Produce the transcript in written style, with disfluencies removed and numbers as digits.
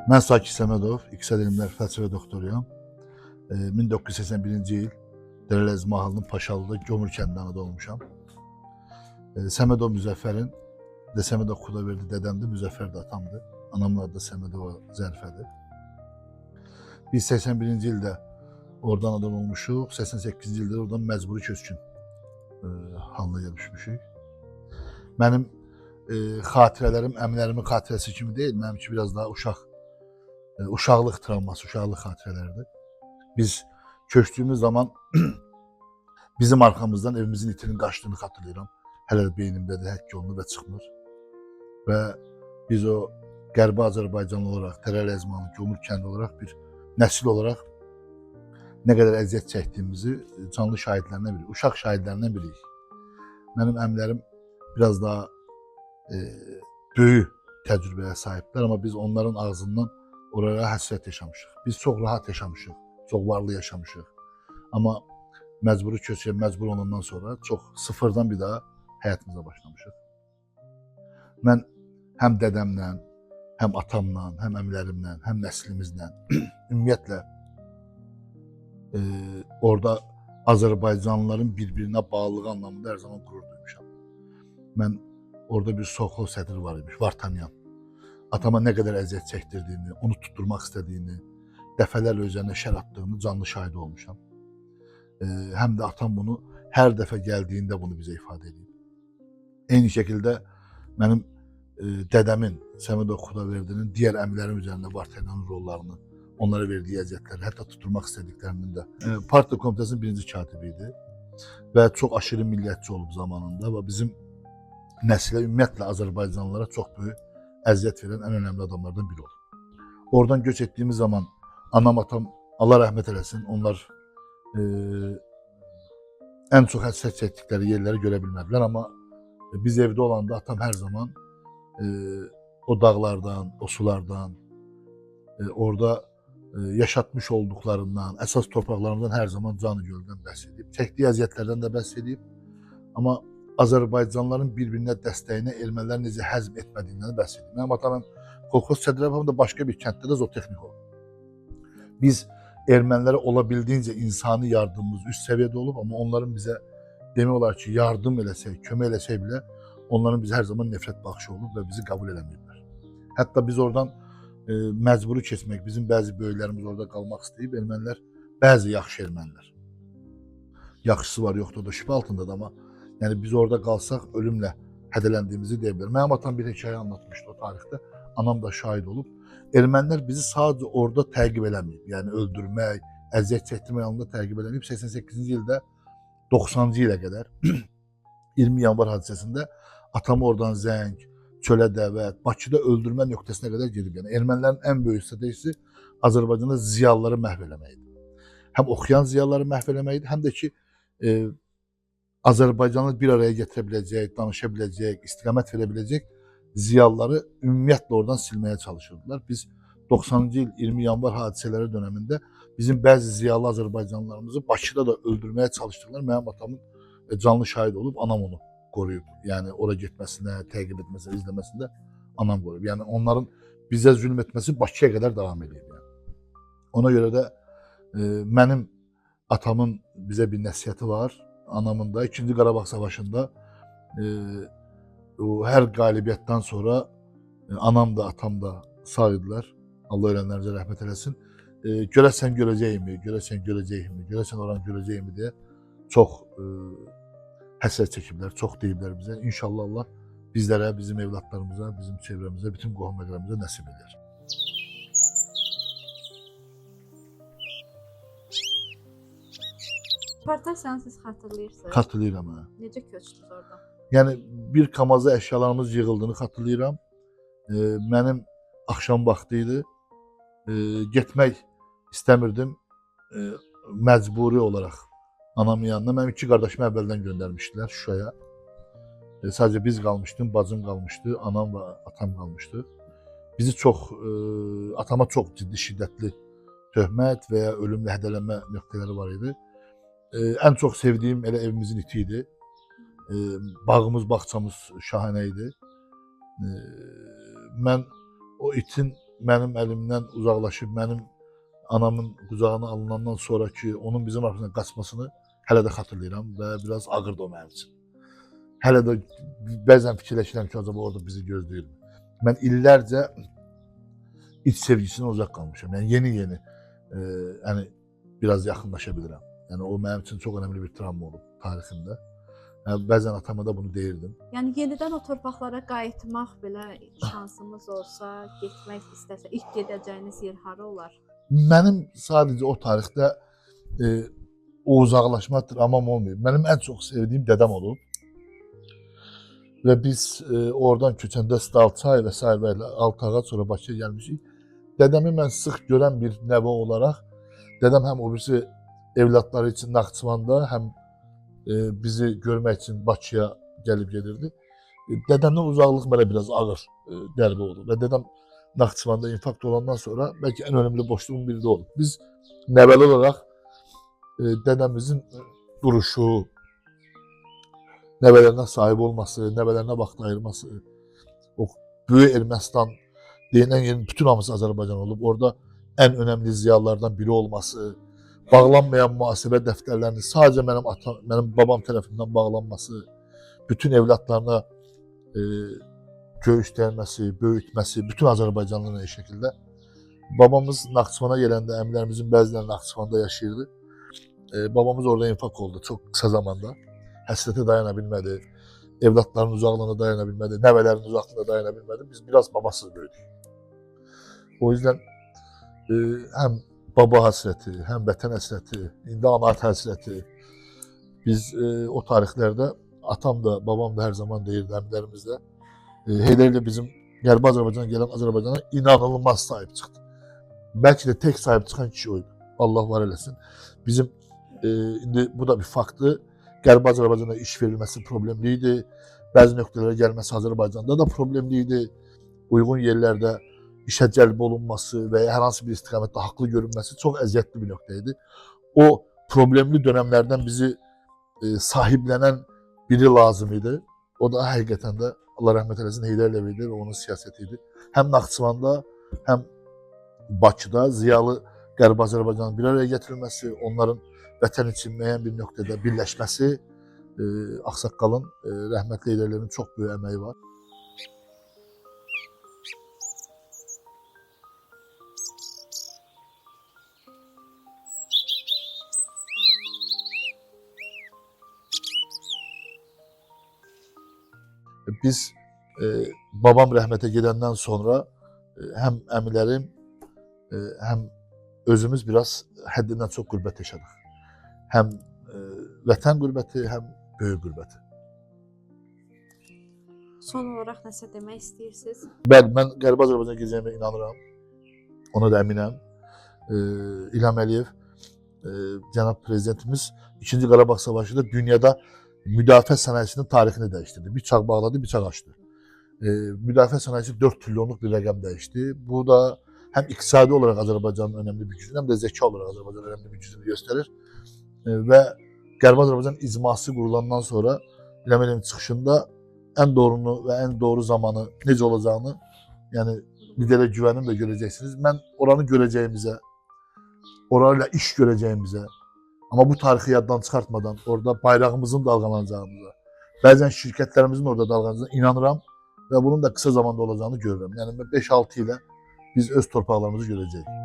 Mən Sakit Səmədov, İqtisad elmlər fəlsəfə doktoruyam. 1981-ci il Dərələz mahalının Paşalıda Gömür kəndində anadan olmuşam. Səmədov Müzəffərin, Səmədov Xudaverdi dədəmdir, Müzəffər də atamdır. Anamın adı da Səmədova Zərifədir. Biz 81-ci ildə oradan anadan olmuşuq, 88-ci ildə oradan məcburi köçkün halına gəlmişmişik. Mənim xatirələrim əmilərimin xatirəsi kimi deyil, mənimki biraz daha uşaqlıq travması, uşaqlıq xatirələridir. Biz köçdüyümüz zaman bizim arxamızdan evimizin itinin qaçdığını xatırlayıram. Hələ də beynimdədir, həkk olunur və çıxmır. Və biz o Qərbi Azərbaycanlı olaraq, Tərəl-Əzmanlı, Gömür kəndi olaraq bir nəsil olaraq nə qədər əziyyət çəkdiyimizi canlı şahidlərindən biriyik, uşaq şahidlərindən biriyik. Mənim əmilərim biraz daha böyük təcrübəyə sahiblər, amma biz onların ağzından oraya həsrət yaşamışıq. Biz çox rahat yaşamışıq, çox varlı yaşamışıq. Amma məcburi köçüyə məcbur olandan sonra çox sıfırdan bir daha həyatımıza başlamışıq. Mən həm dədəmlə, həm atamla, həm əmilərimlə, həm nəslimizlə ümumiyyətlə orada Azərbaycanlıların bir-birinə bağlılığı anlamında hər zaman qürur duymuşam. Mən orada bir sovxoz sədri var imiş, Vartanyan. Atama nə qədər əziyyət çəkdirdiyini, onu tutturmaq istədiyini, dəfələrlə özərinə şər atdığını canlı şahidi olmuşam. Həm də atam bunu hər dəfə gəldiyində bunu bizə ifadə edib. Eyni şəkildə mənim dədəmin, Səmədov Xudaverdinin digər əmilərim üzərində Vartanyanın rollarını, onlara verdiyi əziyyətləri, hətta tutturmaq istədiklərinin də partiya komitəsinin birinci katibi idi və çox aşırı millətçi olub zamanında və bizim nəslə, ümumiyyətlə Azərbaycanlılara çox böyük əziyyət verən ən önəmli adamlardan biri olub. Oradan göç etdiyimiz zaman anam, atam, Allah rəhmət eləsin, onlar ən çox həsrət çəkdikləri yerləri görə bilmədilər, amma biz evdə olanda atam hər zaman o dağlardan, o sulardan, orada yaşatmış olduqlarından, əsas torpaqlarından hər zaman canı göldən bəhs edib. Çəkdiyi əziyyətlərdən də bəhs edib. Amma Azərbaycanlıların bir-birinə dəstəyinə ermənilər necə həzm etmədiyindən bəhs edib. Mənim atam kolxoz sədri da başqa bir kənddə də zootexnik olub. Biz ermənilərə ola bildiyincə insani yardımımız üst səviyyədə olub, amma onların bizə demək olar ki, yardım eləsək, kömək eləsək belə, onların bizə hər zaman nifrət baxışı olub və bizi qəbul eləməyiblər. Hətta biz oradan məcburi keçmək, bizim bəzi böyüklərimiz orada qalmaq istəyib, ermənilər, bəzi yaxşı ermənilər. Yaxşısı var, yoxdur, o da şübhə altındadır, amma yəni biz orada qalsaq ölümlə hədələndiyimizi deyə bilər. Mənim atam bir hekayə anlatmışdı o tarixdə, anam da şahid olub. Ermənilər bizi sadəcə orada təqib eləməyib, yəni öldürmək, əziyyət çəkdirmək yanında təqib eləməyib. 88-ci ildə 90-cı ilə qədər 20 yanvar hadisəsində atamı oradan Zəng, çölə dəvət, Bakıda öldürmə nöqtəsinə qədər gedib. Yəni ermənilərin ən böyük stratejisi Azərbaycanda ziyalıları məhv eləməkdir. Həm oxuyan ziyalıları məhv eləməkdir, həm də ki Azərbaycanı bir araya gətirə biləcək, danışa biləcək, istiqamət verə biləcək ziyalıları ümumiyyətlə oradan silməyə çalışırdılar. Biz 90-cı il 20 yanvar hadisələri dönəmində bizim bəzi ziyalı Azərbaycanlılarımızı Bakıda da öldürməyə çalışdılar. Mənim atamın canlı şahid olub, anam onu qoruyub. Yəni ora getməsinə, təqib etməsinə, izləməsində anam qoruyub. Yəni onların bizə zülm etməsi Bakıya qədər davam edib. Yəni. Ona görə də mənim atamın bizə bir nəsihəti var. Anamın da 2-ci Qarabağ Savaşında hər qalibiyyətdən sonra anam da, atam da sağ idilər. Allah ölənlərinizə rəhmət eləsin. Görəsən görəcəyimi, görəsən görəcəyimi, görəsən oranı görəcəyimi deyə çox həsrət çəkiblər, çox deyiblər bizə. İnşallah Allah bizlərə, bizim evlatlarımıza, bizim çevrəmizə, bütün qohum-əqrəbimizə nəsib edər. Partasiyanı siz xatırlayırsınız? Xatırlayıram, hə. Necə köçdünüz oradan? Yəni bir kamaza əşyalarımız yığıldığını xatırlayıram. Mənim axşam vaxtı idi. Getmək istəmirdim. Məcburi olaraq anamın yanına. Mənim 2 qardaşımı əvvəldən göndərmişdilər Şuşaya. Sadəcə biz qalmışdım, bacım qalmışdı, anam və atam qalmışdı. Bizi atama çox ciddi, şiddətli töhmət və ya ölümlə hədələnmə nöqtələri var idi. Ən çox sevdiyim elə evimizin iti idi. Bağımız, bağçamız şahanə idi. Mən o itin mənim əlimdən uzaqlaşıb, mənim anamın qucağına alınandan sonraki onun bizim arxasından qaçmasını hələ də xatırlayıram və biraz ağırdı o mənim üçün. Hələ də bəzən fikirləşirəm ki, acaba orada bizi gözləyirmi? Mən illərcə iç sevgisindən uzaq qalmışam. Yəni yeni-yeni yəni biraz yaxınlaşa bilirəm. Yəni o mənim üçün çox önəmli bir travma olub tariximdə. Yəni, bəzən atama da bunu deyirdim. Yəni yenidən o torpaqlara qayıtmaq belə şansımız olsa, getmək istəsə, ilk gedəcəyiniz yer hara olar? Mənim sadəcə o tarixdə o uzaqlaşma travmam olmayıb. Mənim ən çox sevdiyim dədəm olub. Və biz oradan köçəndə Stalçay və s. və 6 ağac sonra Bakıya gəlmişik. Dədəmi mən sıx görən bir nəvə olaraq, dədəm həm o birisi evlatları üçün Naxçıvanda, həm bizi görmək üçün Bakıya gəlib gedirdi. Dədəmdən uzaqlıq mənə biraz ağır dərbə oldu. Və dədəm Naxçıvanda infarkt olandan sonra bəlkə ən önəmli boşluğun biri də oldu. Biz nəvəli olaraq dədəmizin duruşu, nəvələrinə sahib olması, nəvələrinə vaxt ayırması, o Böyük Ermənistan deyilən yerin bütün hamısı Azərbaycan olub. Orada ən önəmli ziyalılardan biri olması, bağlanmayan mühasibə dəftərlərinin sadəcə mənim babam tərəfindən bağlanması, bütün evlatlarına göğüsləyilməsi, böyütməsi, bütün Azərbaycanlıların eyni şəkildə. Babamız Naxçıvana gələndə, əmilərimizin bəziləri Naxçıvanda yaşayırdı. Babamız orada infarkt oldu çox qısa zamanda. Həsrətə dayana bilmədi, evlatlarının uzaqlığına dayana bilmədi, nəvələrin uzaqlığına dayana bilmədi. Biz biraz babasız böyüdük. O yüzden həm baba həsrəti, həm vətən həsrəti, indi ana həsrəti. Biz o tarixlərdə, atam da, babam da hər zaman deyirdi, əmilərimiz də, Heydər ilə bizim Qərbi Azərbaycana gələn Azərbaycana inanılmaz sahib çıxdı. Bəlkə də tək sahib çıxan kişi oydu. Allah var eləsin. Bizim, indi bu da bir faktdır. Qərbi Azərbaycana iş verilməsi problemli idi. Bəzi nöqtələrə gəlməsi Azərbaycanda da problemli idi. Uyğun yerlərdə işə cəlb olunması və ya hər hansı bir istiqamətdə haqlı görünməsi çox əziyyətli bir nöqtə idi. O problemli dönəmlərdən bizi sahiblənən biri lazım idi. O da həqiqətən də Allah rəhmət eləsin Heydər Əliyev idi və onun siyasəti idi. Həm Naxçıvanda, həm Bakıda ziyalı Qərbi Azərbaycanın bir araya gətirilməsi, onların vətən üçün müəyyən bir nöqtədə birləşməsi, ağsaqqalın, rəhmətli Heydər Əliyevin çox böyük əməyi var. Biz babam rəhmətə gedəndən sonra həm əmilərim, həm özümüz biraz həddindən çox qürbət yaşadıq. Həm vətən qürbəti, həm böyük qürbəti. Son olaraq nəsə demək istəyirsiniz? Bəli, mən Qərbi Azərbaycana gedəcəyimə inanıram. Ona da əminəm. İlham Əliyev, cənab prezidentimiz 2-ci Qarabağ Savaşı'da dünyada müdafiə sənayesinin tarixini dəyişdirdi. Bir çağ bağladı, bir çağ açdı. Müdafiə sənayesi 4 trilyonluq bir rəqəm dəyişdi. Bu da həm iqtisadi olaraq Azərbaycanın önəmli bir gücünü, həm də zəka olaraq Azərbaycanın önəmli bir gücünü göstərir. Və Qərbi Azərbaycan icması qurulandan sonra İlham Əliyevin çıxışında ən doğrunu və ən doğru zamanı necə olacağını, yəni liderə güvənim də görəcəksiniz. Mən oranı görəcəyimizə, orayla iş görəcəyimizə, amma bu tarixi yaddan çıxartmadan orada bayrağımızın dalğalanacağımıza, bəzən şirkətlərimizin orada dalğalanacağına inanıram və bunun da qısa zamanda olacağını görürəm. Yəni 5-6 ilə biz öz torpaqlarımızı görəcəyik.